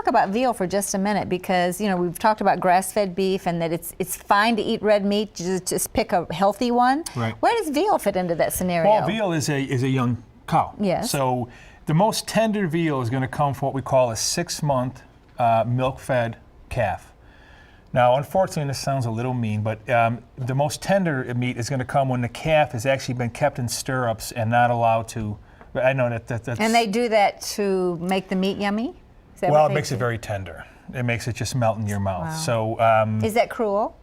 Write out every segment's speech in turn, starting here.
talk about veal for just a minute because, you know, we've talked about grass-fed beef and that it's fine to eat red meat, just pick a healthy one. Right. Where does veal fit into that scenario? Well, veal is a young cow. Yes. So the most tender veal is going to come from what we call a 6-month milk-fed calf. Now, unfortunately, this sounds a little mean, but the most tender meat is going to come when the calf has actually been kept in stirrups and not allowed to. I know that's. And they do that to make the meat yummy? Is that Well, what it they makes do? it very tender. It makes it just melt in your mouth. Wow. So. Is that cruel?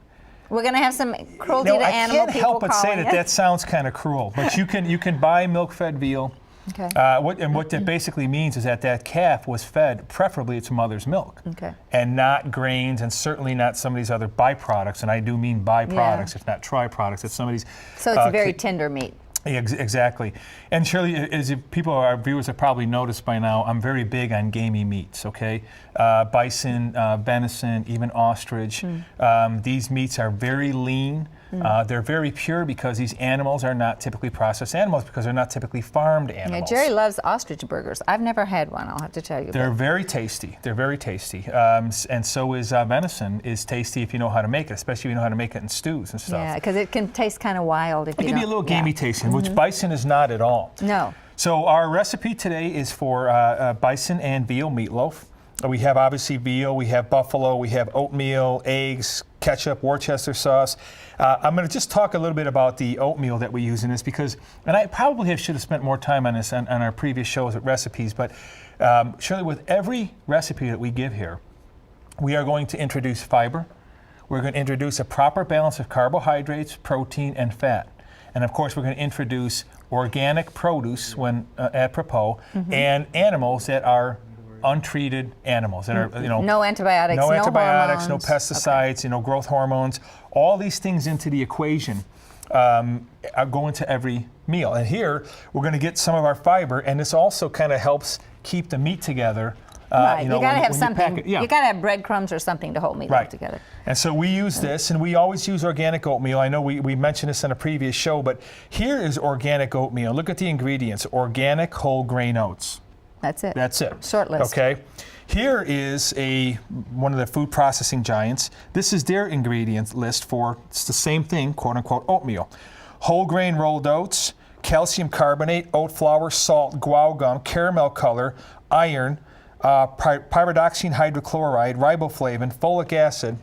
We're going to have some cruelty to animal I can't people help but say calling that it. that sounds kind of cruel. But you can buy milk-fed veal. Okay. What that basically means is that calf was fed, preferably its mother's milk, Okay. and not grains, and certainly not some of these other byproducts. And I do mean byproducts, if not tri-products. It's some of these. So it's very tender meat. Exactly. And Shirley, as people, our viewers have probably noticed by now, I'm very big on gamey meats, okay? Bison, venison, even ostrich. These meats are very lean. They're very pure because these animals are not typically processed animals because they're not typically farmed animals. Yeah, Jerry loves ostrich burgers. I've never had one, I'll have to tell you. They're very tasty. They're very tasty. And so is venison is tasty if you know how to make it, especially if you know how to make it in stews and stuff. Yeah, because it can taste kind of wild if It you can be a don't- little gamey tasting, which bison is not at all. No. So our recipe today is for bison and veal meatloaf. We have obviously veal, we have buffalo, we have oatmeal, eggs, ketchup, Worcester sauce. I'm going to just talk a little bit about the oatmeal that we use in this because, and I probably should have spent more time on this on our previous shows at recipes, but surely with every recipe that we give here, we are going to introduce fiber. We're going to introduce a proper balance of carbohydrates, protein, and fat. And of course, we're going to introduce organic produce when apropos, and animals that are untreated animals that are, No antibiotics, no antibiotics, no hormones. pesticides, growth hormones. All these things into the equation go into every meal. And here we're going to get some of our fiber, and this also kind of helps keep the meat together. Right, you got to have when something. You You got to have breadcrumbs or something to hold meatloaf together. And so we use this, and we always use organic oatmeal. I know we mentioned this in a previous show, but here is organic oatmeal. Look at the ingredients: organic whole grain oats. That's it. That's it. Short list. Okay. Here is one of the food processing giants. This is their ingredient list for it's the same thing, quote unquote, oatmeal. Whole grain rolled oats, calcium carbonate, oat flour, salt, guar gum, caramel color, iron, pyridoxine hydrochloride, riboflavin, folic acid,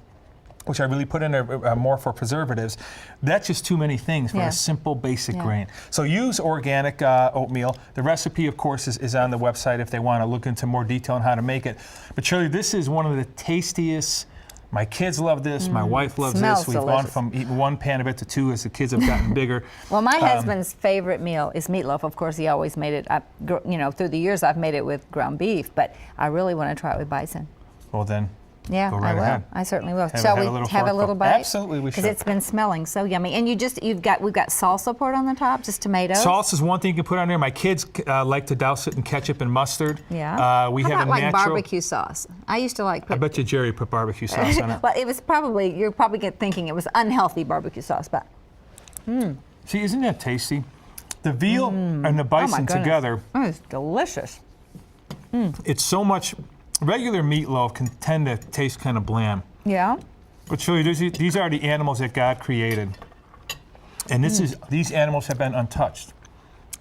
which I really put in there more for preservatives. That's just too many things for a simple, basic grain. So use organic oatmeal. The recipe, of course, is on the website if they want to look into more detail on how to make it. But Shirley, this is one of the tastiest. My kids love this. My wife loves Smells this. We've gone from eating one pan of it to two as the kids have gotten bigger. Well, my husband's favorite meal is meatloaf. Of course, he always made it. Through the years, I've made it with ground beef, but I really want to try it with bison. Well, then. Yeah, Go right I will. ahead. I certainly will. Have Shall we have a little bite? Absolutely, we should. Because it's been smelling so yummy. And we've got salsa poured on the top, just tomatoes. Sauce is one thing you can put on there. My kids like to douse it in ketchup and mustard. Yeah. We How have about a like natural. barbecue sauce? I used to like. I bet you Jerry put barbecue sauce on it. Well, it was you're probably thinking it was unhealthy barbecue sauce, but. See, isn't that tasty? The veal and the bison together. Oh, it's delicious. It's so much. Regular meatloaf can tend to taste kind of bland. Yeah. But Shirley, these are the animals that God created. And these animals have been untouched.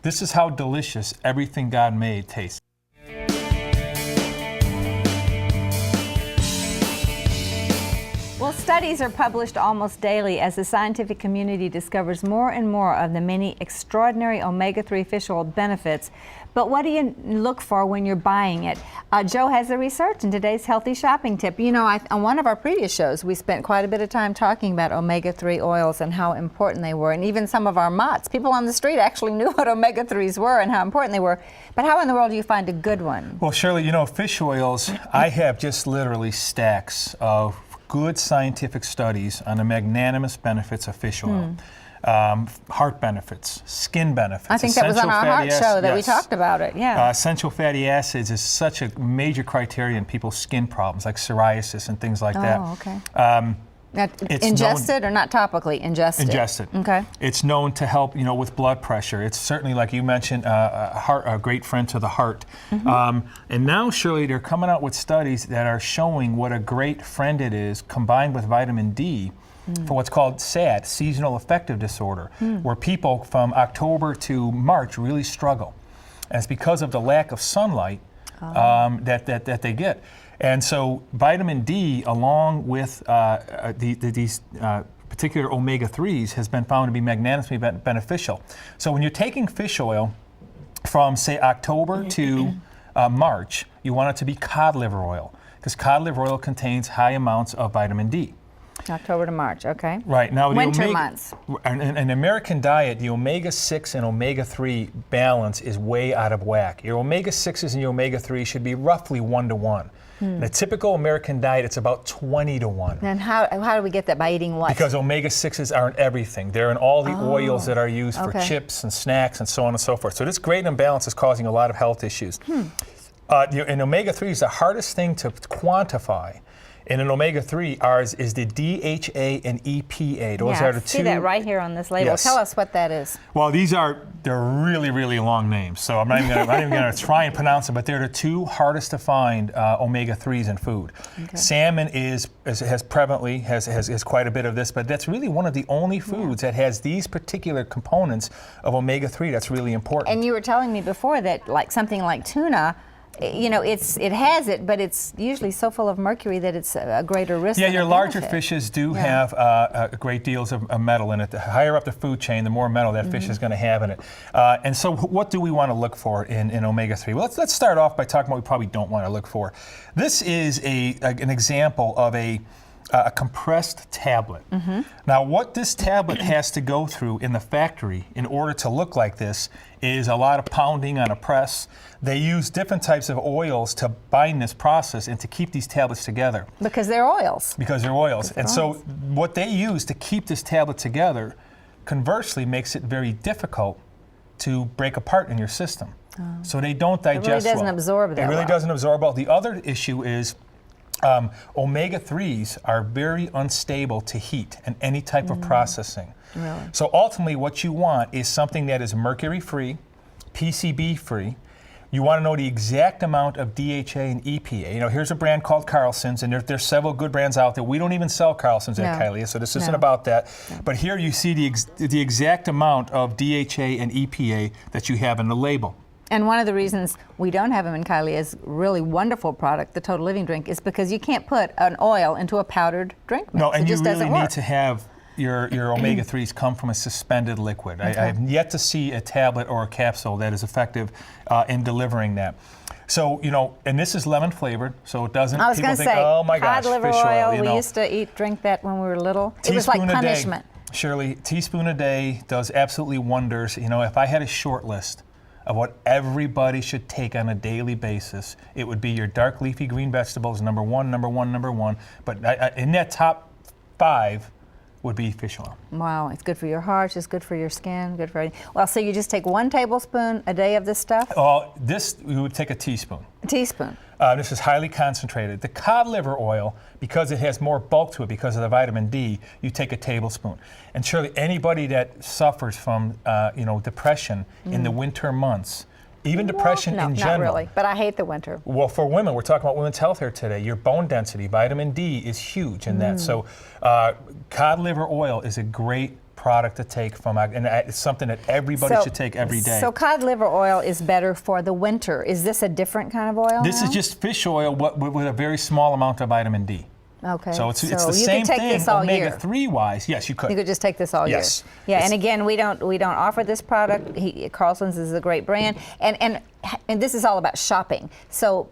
This is how delicious everything God made tastes. Well, studies are published almost daily as the scientific community discovers more and more of the many extraordinary omega-3 fish oil benefits. But what do you look for when you're buying it? Joe has the research in today's healthy shopping tip. On one of our previous shows, we spent quite a bit of time talking about omega-3 oils and how important they were. And even some of our motts, people on the street actually knew what omega-3s were and how important they were. But how in the world do you find a good one? Well, Shirley, fish oils, I have just literally stacks of good scientific studies on the magnanimous benefits of fish oil. Heart benefits, skin benefits. I think that was on our heart show that we yes. talked about it, yeah. Essential fatty acids is such a major criteria in people's skin problems like psoriasis and things like that. Oh, okay. Now, It's ingested or not topically? Ingested. Ingested. Okay. It's known to help, with blood pressure. It's certainly, like you mentioned, a great friend to the heart. And now, Shirley, they're coming out with studies that are showing what a great friend it is, combined with vitamin D, for what's called SAD, Seasonal Affective Disorder, where people from October to March really struggle. And it's because of the lack of sunlight that they get. And so vitamin D, along with these particular omega-3s, has been found to be magnanimously beneficial. So when you're taking fish oil from, say, October to March, you want it to be cod liver oil, because cod liver oil contains high amounts of vitamin D. October to March, okay. Right. Now, the winter months. In an American diet, the omega-6 and omega-3 balance is way out of whack. Your omega-6s and your omega-3 should be roughly 1 to 1. In a typical American diet, it's about 20 to 1. And how do we get that? By eating what? Because omega-6s aren't everything. They're in all the oils that are used for chips and snacks and so on and so forth. So this great imbalance is causing a lot of health issues. And omega-3 is the hardest thing to quantify. In an omega-3, is the DHA and EPA. Those are the two. See that right here on this label. Yes. Tell us what that is. Well, they're really, really long names, so I'm not even going to try and pronounce them, but they're the two hardest to find omega-3s in food. Okay. Salmon has quite a bit of this, but that's really one of the only foods that has these particular components of omega-3 that's really important. And you were telling me before that like tuna, it has it, but it's usually so full of mercury that it's a greater risk. Yeah, your larger fishes do have great deals of metal in it. The higher up the food chain, the more metal that fish is going to have in it. And so what do we want to look for in omega-3? Well, let's start off by talking about what we probably don't want to look for. This is an example of a compressed tablet. Now, what this tablet has to go through in the factory in order to look like this is a lot of pounding on a press. They use different types of oils to bind this process and to keep these tablets together. Because they're oils. So what they use to keep this tablet together, conversely, makes it very difficult to break apart in your system. So they don't digest well. It really doesn't absorb that well. It really doesn't absorb well. The other issue is omega-3s are very unstable to heat and any type of processing. Really? So ultimately what you want is something that is mercury-free, PCB-free. You want to know the exact amount of DHA and EPA. Here's a brand called Carlson's, and there's several good brands out there. We don't even sell Carlson's at Kylie, so this isn't about that. No. But here you see the exact amount of DHA and EPA that you have in the label. And one of the reasons we don't have them in Kylie as really wonderful product, the Total Living drink, is because you can't put an oil into a powdered drink mix. No, and you really need to have your omega-3s come from a suspended liquid. I have yet to see a tablet or a capsule that is effective in delivering that. So, and this is lemon flavored, so it doesn't, I was people think, say, oh my gosh, cod liver fish oil. We used to drink that when we were little. It was like punishment. Shirley, teaspoon a day does absolutely wonders. If I had a short list of what everybody should take on a daily basis, it would be your dark leafy green vegetables, number one. But in that top 5 would be fish oil. Wow, it's good for your heart, it's good for your skin, good for everything. Well, so you just take 1 tablespoon a day of this stuff? This, you would take a teaspoon. A teaspoon. This is highly concentrated. The cod liver oil, because it has more bulk to it because of the vitamin D, you take a tablespoon. And surely anybody that suffers from, depression in the winter months, even depression in general. Not really, but I hate the winter. Well, for women, we're talking about women's health here today. Your bone density, vitamin D is huge in that. So cod liver oil is a great product to take from, and it's something that everybody should take every day. So cod liver oil is better for the winter. Is this a different kind of oil? This is just fish oil with a very small amount of vitamin D. Okay. So it's the same thing omega-3 wise. Yes, you could. You could just take this all year. Yes. Yeah, and again, we don't offer this product. Carlson's is a great brand, and this is all about shopping. So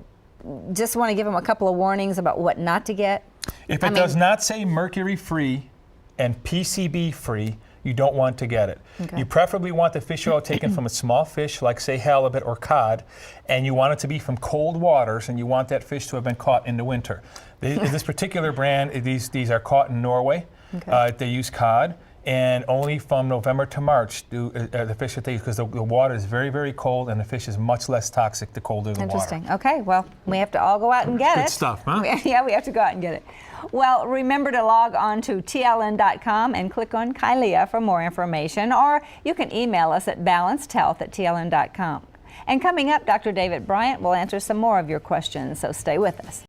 just want to give them a couple of warnings about what not to get. If it does not say mercury-free and PCB-free, you don't want to get it. Okay. You preferably want the fish oil taken from a small fish, like say halibut or cod, and you want it to be from cold waters, and you want that fish to have been caught in the winter. This particular brand, these are caught in Norway. Okay. They use cod, And only from November to March do the fish are taken, because the water is very, very cold, and the fish is much less toxic the colder the water. Interesting. Okay, well, we have to all go out and get it. Good stuff, huh? Yeah, we have to go out and get it. Well, remember to log on to tln.com and click on Kylia for more information, or you can email us at balancedhealth@tln.com. And coming up, Dr. David Bryant will answer some more of your questions, so stay with us.